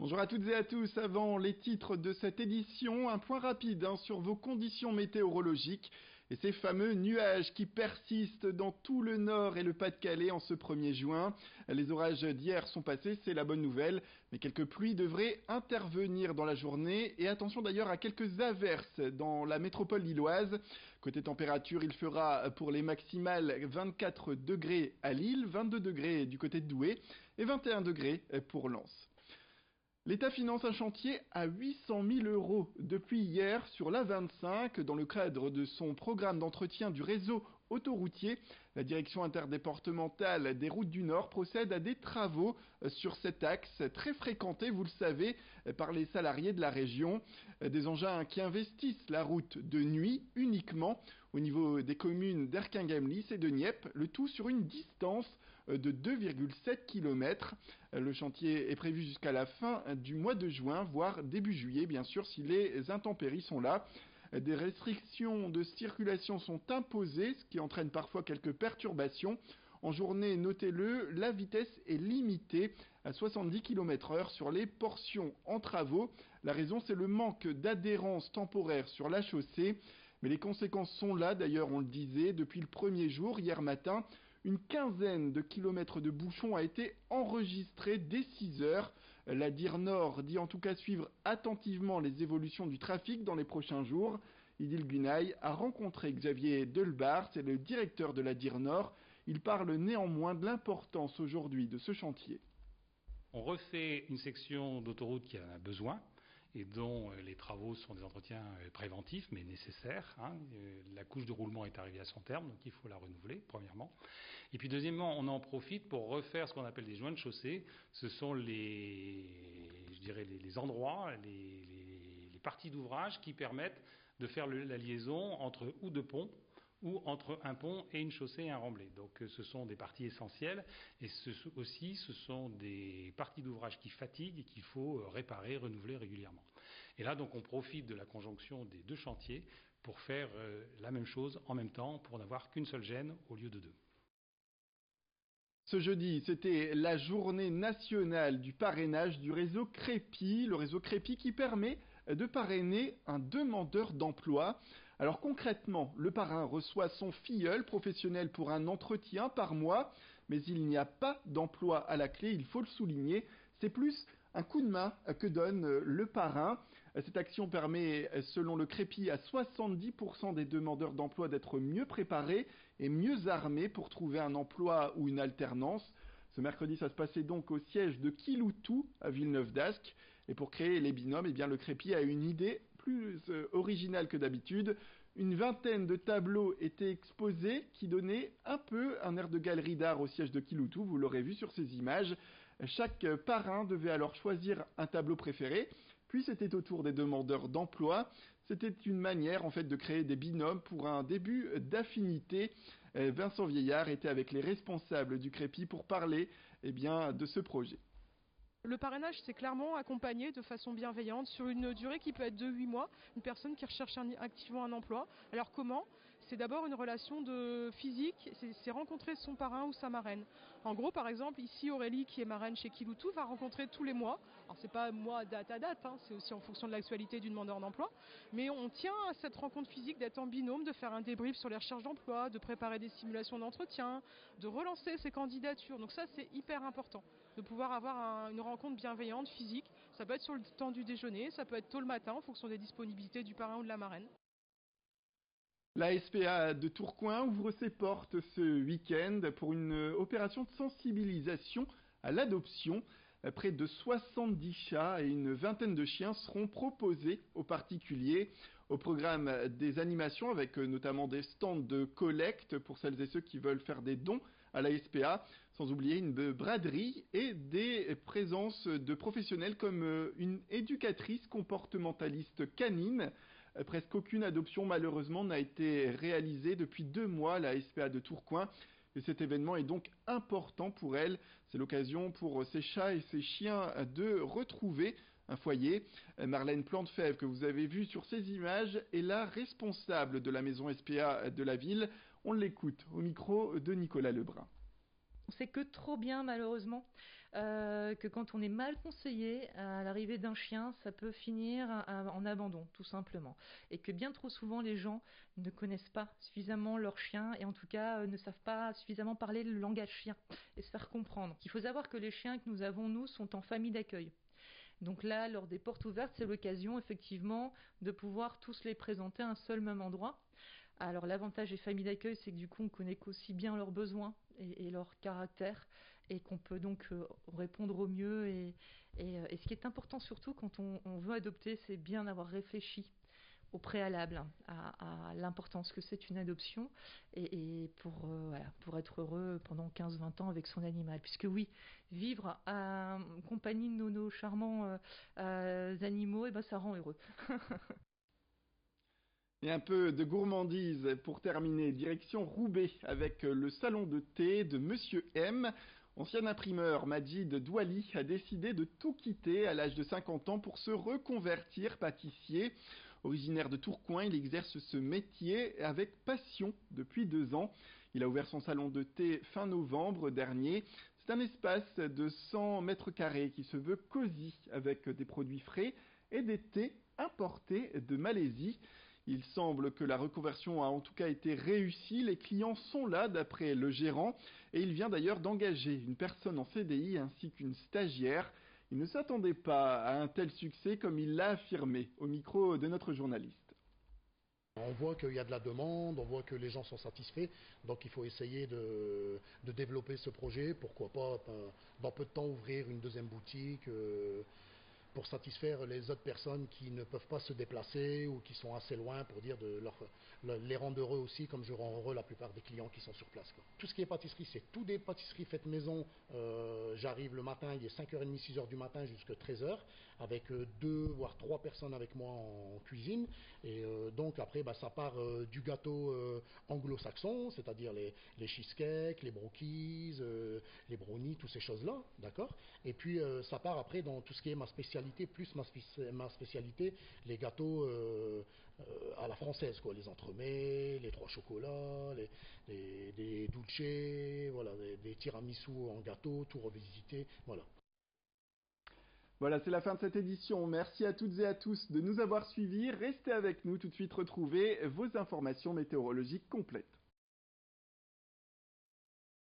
Bonjour à toutes et à tous. Avant les titres de cette édition, un point rapide sur vos conditions météorologiques et ces fameux nuages qui persistent dans tout le nord et le Pas-de-Calais en ce 1er juin. Les orages d'hier sont passés, c'est la bonne nouvelle, mais quelques pluies devraient intervenir dans la journée et attention d'ailleurs à quelques averses dans la métropole lilloise. Côté température, il fera pour les maximales 24 degrés à Lille, 22 degrés du côté de Douai et 21 degrés pour Lens. L'État finance un chantier à 800 000 € depuis hier sur l'A25 dans le cadre de son programme d'entretien du réseau autoroutier. La direction interdépartementale des routes du Nord procède à des travaux sur cet axe très fréquenté, vous le savez, par les salariés de la région. Des engins qui investissent la route de nuit uniquement au niveau des communes d'Erquingemlis et de Nieppe, le tout sur une distance de 2,7 km. Le chantier est prévu jusqu'à la fin du mois de juin, voire début juillet, bien sûr, si les intempéries sont là. Des restrictions de circulation sont imposées, ce qui entraîne parfois quelques perturbations. En journée, notez-le, la vitesse est limitée à 70 km/h sur les portions en travaux. La raison, c'est le manque d'adhérence temporaire sur la chaussée. Mais les conséquences sont là, d'ailleurs, on le disait, depuis le 1er jour, hier matin. Une quinzaine de kilomètres de bouchons a été enregistrée dès 6 heures. La DIR Nord dit en tout cas suivre attentivement les évolutions du trafic dans les prochains jours. Idil Gunaï a rencontré Xavier Delbar, c'est le directeur de la DIR Nord. Il parle néanmoins de l'importance aujourd'hui de ce chantier. On refait une section d'autoroute qui en a besoin et dont les travaux sont des entretiens préventifs mais nécessaires. La couche de roulement est arrivée à son terme, donc il faut la renouveler, premièrement. Et puis deuxièmement, on en profite pour refaire ce qu'on appelle des joints de chaussée. Ce sont les endroits, les parties d'ouvrage qui permettent de faire la liaison entre ou deux ponts ou entre un pont et une chaussée et un remblai. Donc ce sont des parties essentielles et ce sont des parties d'ouvrage qui fatiguent et qu'il faut réparer, renouveler régulièrement. Et là donc on profite de la conjonction des deux chantiers pour faire la même chose en même temps pour n'avoir qu'une seule gêne au lieu de deux. Ce jeudi, c'était la journée nationale du parrainage du réseau Crépi, le réseau Crépi qui permet de parrainer un demandeur d'emploi. Alors concrètement, le parrain reçoit son filleul professionnel pour un entretien par mois, mais il n'y a pas d'emploi à la clé, il faut le souligner. C'est plus un coup de main que donne le parrain. Cette action permet, selon le Crépi, à 70% des demandeurs d'emploi d'être mieux préparés et mieux armés pour trouver un emploi ou une alternance. Ce mercredi, ça se passait donc au siège de Kiloutou, à Villeneuve-d'Ascq. Et pour créer les binômes, le Crépi a une idée plus originale que d'habitude. Une vingtaine de tableaux étaient exposés qui donnaient un peu un air de galerie d'art au siège de Kiloutou, vous l'aurez vu sur ces images. Chaque parrain devait alors choisir un tableau préféré, puis c'était au tour des demandeurs d'emploi. C'était une manière en fait de créer des binômes pour un début d'affinité. Vincent Vieillard était avec les responsables du Crépi pour parler de ce projet. Le parrainage, c'est clairement accompagné de façon bienveillante sur une durée qui peut être de 8 mois, une personne qui recherche activement un emploi. Alors comment ? C'est d'abord une relation de physique, c'est rencontrer son parrain ou sa marraine. En gros, par exemple, ici Aurélie, qui est marraine chez Kiloutou, va rencontrer tous les mois. Alors c'est pas mois date à date, c'est aussi en fonction de l'actualité du demandeur d'emploi. Mais on tient à cette rencontre physique d'être en binôme, de faire un débrief sur les recherches d'emploi, de préparer des simulations d'entretien, de relancer ses candidatures. Donc ça, c'est hyper important, de pouvoir avoir une rencontre bienveillante, physique. Ça peut être sur le temps du déjeuner, ça peut être tôt le matin en fonction des disponibilités du parrain ou de la marraine. La SPA de Tourcoing ouvre ses portes ce week-end pour une opération de sensibilisation à l'adoption. Près de 70 chats et une vingtaine de chiens seront proposés aux particuliers. Au programme des animations avec notamment des stands de collecte pour celles et ceux qui veulent faire des dons à la SPA, sans oublier une braderie et des présences de professionnels comme une éducatrice comportementaliste canine. Presque aucune adoption malheureusement n'a été réalisée depuis 2 mois à la SPA de Tourcoing. Et cet événement est donc important pour elle. C'est l'occasion pour ces chats et ces chiens de retrouver un foyer. Marlène Plantefèvre, que vous avez vu sur ces images, est la responsable de la maison SPA de la ville. On l'écoute au micro de Nicolas Lebrun. On sait que trop bien, malheureusement, que quand on est mal conseillé à l'arrivée d'un chien, ça peut finir en abandon, tout simplement. Et que bien trop souvent, les gens ne connaissent pas suffisamment leur chien et en tout cas ne savent pas suffisamment parler le langage chien et se faire comprendre. Il faut savoir que les chiens que nous avons, nous, sont en famille d'accueil. Donc là, lors des portes ouvertes, c'est l'occasion effectivement de pouvoir tous les présenter à un seul même endroit. Alors l'avantage des familles d'accueil, c'est que du coup on connaît qu'aussi bien leurs besoins et leur caractère et qu'on peut donc répondre au mieux. Et ce qui est important surtout quand on veut adopter, c'est bien avoir réfléchi au préalable à l'importance que c'est une adoption et pour être heureux pendant 15-20 ans avec son animal. Puisque oui, vivre en compagnie de nos charmants animaux, ça rend heureux. Et un peu de gourmandise pour terminer, direction Roubaix avec le salon de thé de Monsieur M. Ancien imprimeur, Majid Douali a décidé de tout quitter à l'âge de 50 ans pour se reconvertir pâtissier. Originaire de Tourcoing, il exerce ce métier avec passion depuis 2 ans. Il a ouvert son salon de thé fin novembre dernier. C'est un espace de 100 mètres carrés qui se veut cosy avec des produits frais et des thés importés de Malaisie. Il semble que la reconversion a en tout cas été réussie. Les clients sont là d'après le gérant et il vient d'ailleurs d'engager une personne en CDI ainsi qu'une stagiaire. Il ne s'attendait pas à un tel succès comme il l'a affirmé au micro de notre journaliste. On voit qu'il y a de la demande, on voit que les gens sont satisfaits, donc il faut essayer de développer ce projet. Pourquoi pas dans peu de temps ouvrir une deuxième boutique pour satisfaire les autres personnes qui ne peuvent pas se déplacer ou qui sont assez loin pour dire les rendre heureux aussi, comme je rends heureux la plupart des clients qui sont sur place, quoi. Tout ce qui est pâtisserie, c'est tout des pâtisseries faites maison. J'arrive le matin, il est 5h30, 6h du matin jusqu'à 13h, avec 2 voire 3 personnes avec moi en cuisine. Et donc après, ça part du gâteau anglo-saxon, c'est-à-dire les cheesecakes, les brookies, les brownies, toutes ces choses-là, d'accord. Et puis ça part après dans tout ce qui est ma spécialité, plus ma spécialité, les gâteaux à la française, quoi, les entremets, les 3 chocolats, des dulce, voilà, des tiramisu en gâteau, tout revisité, voilà. Voilà, c'est la fin de cette édition. Merci à toutes et à tous de nous avoir suivis. Restez avec nous, tout de suite retrouver vos informations météorologiques complètes.